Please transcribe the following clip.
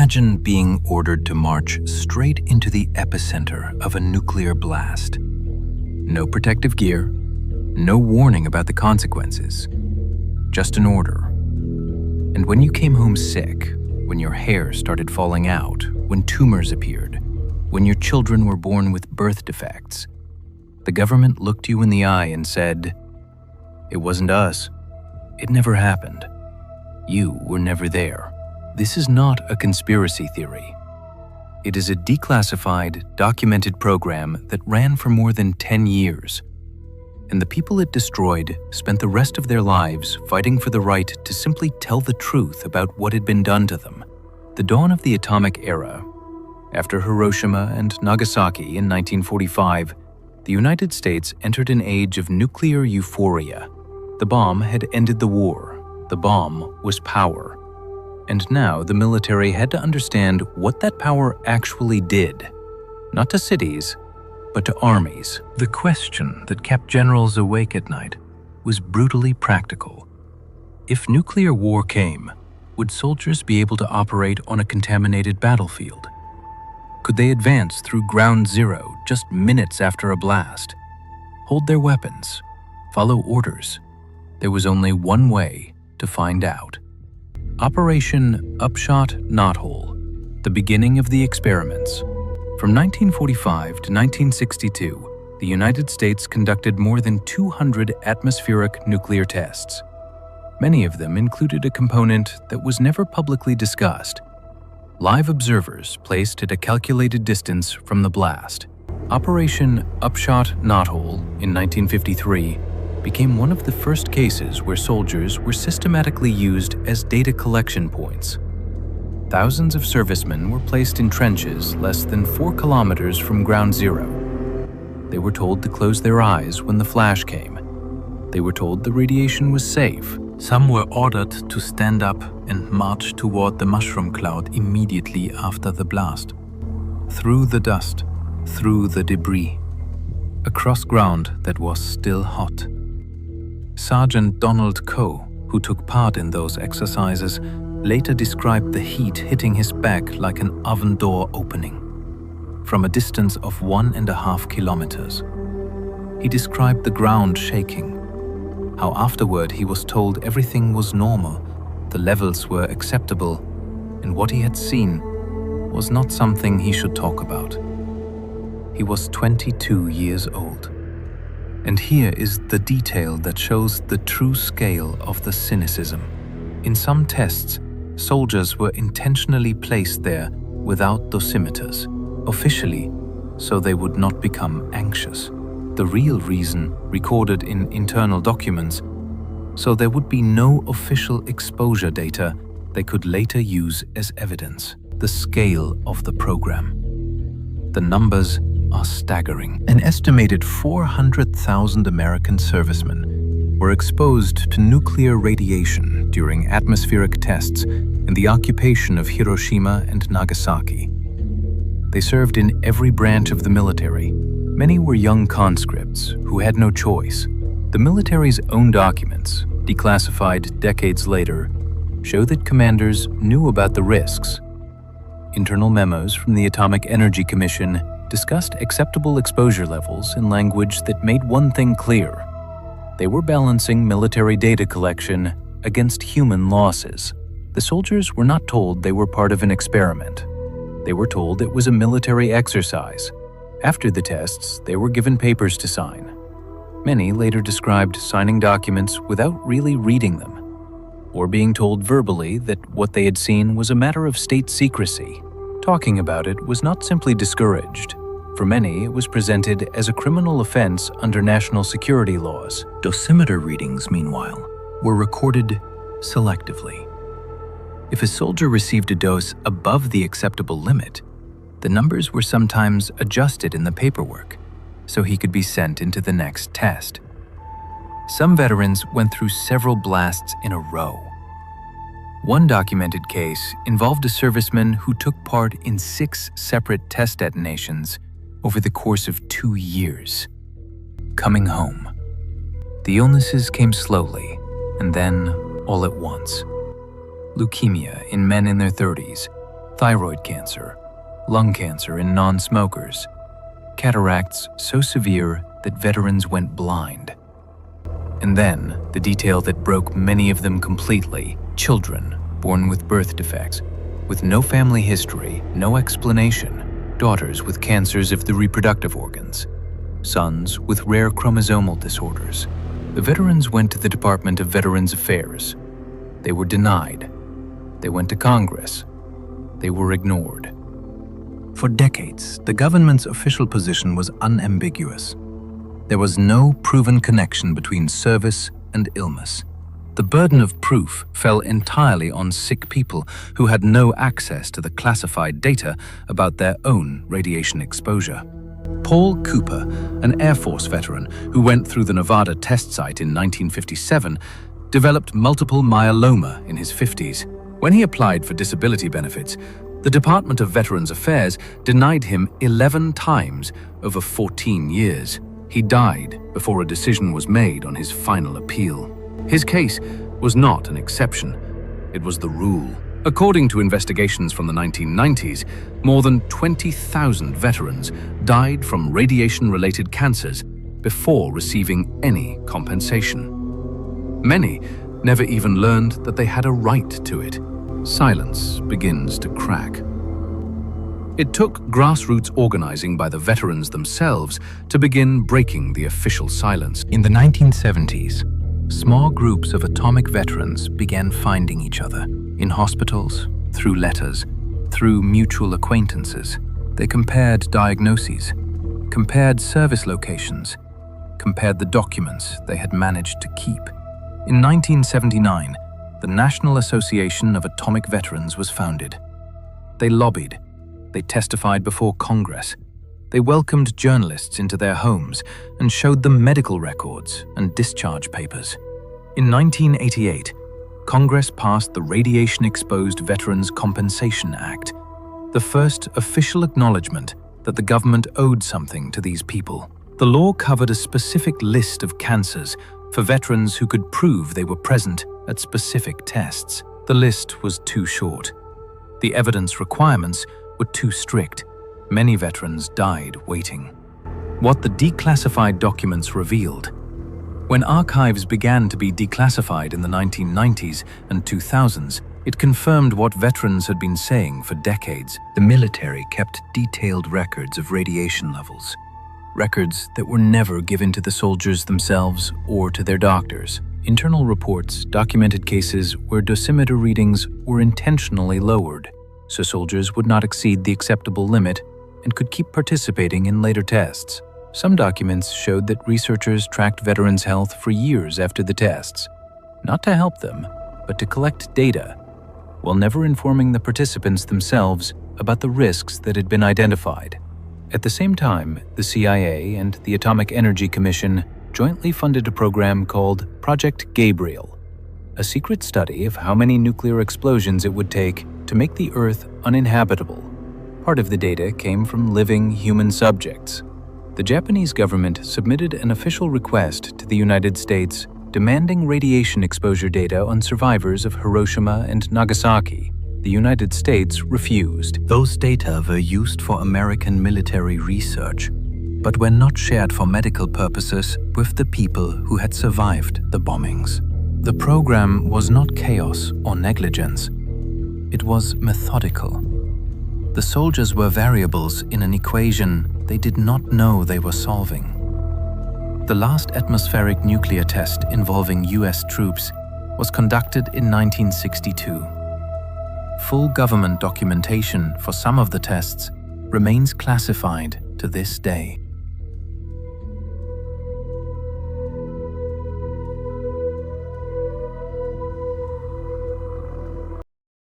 Imagine being ordered to march straight into the epicenter of a nuclear blast. No protective gear, no warning about the consequences, just an order. And when you came home sick, when your hair started falling out, when tumors appeared, when your children were born with birth defects, the government looked you in the eye and said, "It wasn't us. It never happened. You were never there." This is not a conspiracy theory. It is a declassified, documented program that ran for more than 10 years. And the people it destroyed spent the rest of their lives fighting for the right to simply tell the truth about what had been done to them. The dawn of the atomic era. After Hiroshima and Nagasaki in 1945, the United States entered an age of nuclear euphoria. The bomb had ended the war. The bomb was power. And now the military had to understand what that power actually did. Not to cities, but to armies. The question that kept generals awake at night was brutally practical. If nuclear war came, would soldiers be able to operate on a contaminated battlefield? Could they advance through ground zero just minutes after a blast? Hold their weapons? Follow orders? There was only one way to find out. Operation Upshot Knothole, the beginning of the experiments. From 1945 to 1962, the United States conducted more than 200 atmospheric nuclear tests. Many of them included a component that was never publicly discussed: live observers placed at a calculated distance from the blast. Operation Upshot Knothole in 1953 became one of the first cases where soldiers were systematically used as data collection points. Thousands of servicemen were placed in trenches less than 4 kilometers from ground zero. They were told to close their eyes when the flash came. They were told the radiation was safe. Some were ordered to stand up and march toward the mushroom cloud immediately after the blast. Through the dust, through the debris, across ground that was still hot. Sergeant Donald Coe, who took part in those exercises, later described the heat hitting his back like an oven door opening, from a distance of 1.5 kilometers. He described the ground shaking, how afterward he was told everything was normal, the levels were acceptable, and what he had seen was not something he should talk about. He was 22 years old. And here is the detail that shows the true scale of the cynicism. In some tests, soldiers were intentionally placed there without dosimeters, officially, so they would not become anxious. The real reason recorded in internal documents, so there would be no official exposure data they could later use as evidence. The scale of the program. The numbers are staggering. An estimated 400,000 American servicemen were exposed to nuclear radiation during atmospheric tests in the occupation of Hiroshima and Nagasaki. They served in every branch of the military. Many were young conscripts who had no choice. The military's own documents, declassified decades later, show that commanders knew about the risks. Internal memos from the Atomic Energy Commission discussed acceptable exposure levels in language that made one thing clear. They were balancing military data collection against human losses. The soldiers were not told they were part of an experiment. They were told it was a military exercise. After the tests, they were given papers to sign. Many later described signing documents without really reading them, or being told verbally that what they had seen was a matter of state secrecy. Talking about it was not simply discouraged. For many, it was presented as a criminal offense under national security laws. Dosimeter readings, meanwhile, were recorded selectively. If a soldier received a dose above the acceptable limit, the numbers were sometimes adjusted in the paperwork so he could be sent into the next test. Some veterans went through several blasts in a row. One documented case involved a serviceman who took part in 6 separate test detonations over the course of 2 years. Coming home. The illnesses came slowly, and then all at once. Leukemia in men in their 30s, thyroid cancer, lung cancer in non-smokers, cataracts so severe that veterans went blind. And then, the detail that broke many of them completely: children born with birth defects, with no family history, no explanation, daughters with cancers of the reproductive organs, sons with rare chromosomal disorders. The veterans went to the Department of Veterans Affairs. They were denied. They went to Congress. They were ignored. For decades, the government's official position was unambiguous. There was no proven connection between service and illness. The burden of proof fell entirely on sick people who had no access to the classified data about their own radiation exposure. Paul Cooper, an Air Force veteran who went through the Nevada test site in 1957, developed multiple myeloma in his 50s. When he applied for disability benefits, the Department of Veterans Affairs denied him 11 times over 14 years. He died before a decision was made on his final appeal. His case was not an exception. It was the rule. According to investigations from the 1990s, more than 20,000 veterans died from radiation-related cancers before receiving any compensation. Many never even learned that they had a right to it. Silence begins to crack. It took grassroots organizing by the veterans themselves to begin breaking the official silence. In the 1970s, small groups of atomic veterans began finding each other in hospitals, through letters, through mutual acquaintances. They compared diagnoses, compared service locations, compared the documents they had managed to keep. In 1979, the National Association of Atomic Veterans was founded. They lobbied. They testified before Congress. They welcomed journalists into their homes and showed them medical records and discharge papers. In 1988, Congress passed the Radiation-Exposed Veterans Compensation Act, the first official acknowledgement that the government owed something to these people. The law covered a specific list of cancers for veterans who could prove they were present at specific tests. The list was too short. The evidence requirements were too strict. Many veterans died waiting. What the declassified documents revealed: when archives began to be declassified in the 1990s and 2000s, it confirmed what veterans had been saying for decades. The military kept detailed records of radiation levels, records that were never given to the soldiers themselves or to their doctors. Internal reports documented cases where dosimeter readings were intentionally lowered, so soldiers would not exceed the acceptable limit and could keep participating in later tests. Some documents showed that researchers tracked veterans' health for years after the tests, not to help them, but to collect data, while never informing the participants themselves about the risks that had been identified. At the same time, the CIA and the Atomic Energy Commission jointly funded a program called Project Gabriel, a secret study of how many nuclear explosions it would take to make the Earth uninhabitable. Part of the data came from living human subjects. The Japanese government submitted an official request to the United States demanding radiation exposure data on survivors of Hiroshima and Nagasaki. The United States refused. Those data were used for American military research, but were not shared for medical purposes with the people who had survived the bombings. The program was not chaos or negligence. It was methodical. The soldiers were variables in an equation they did not know they were solving. The last atmospheric nuclear test involving US troops was conducted in 1962. Full government documentation for some of the tests remains classified to this day.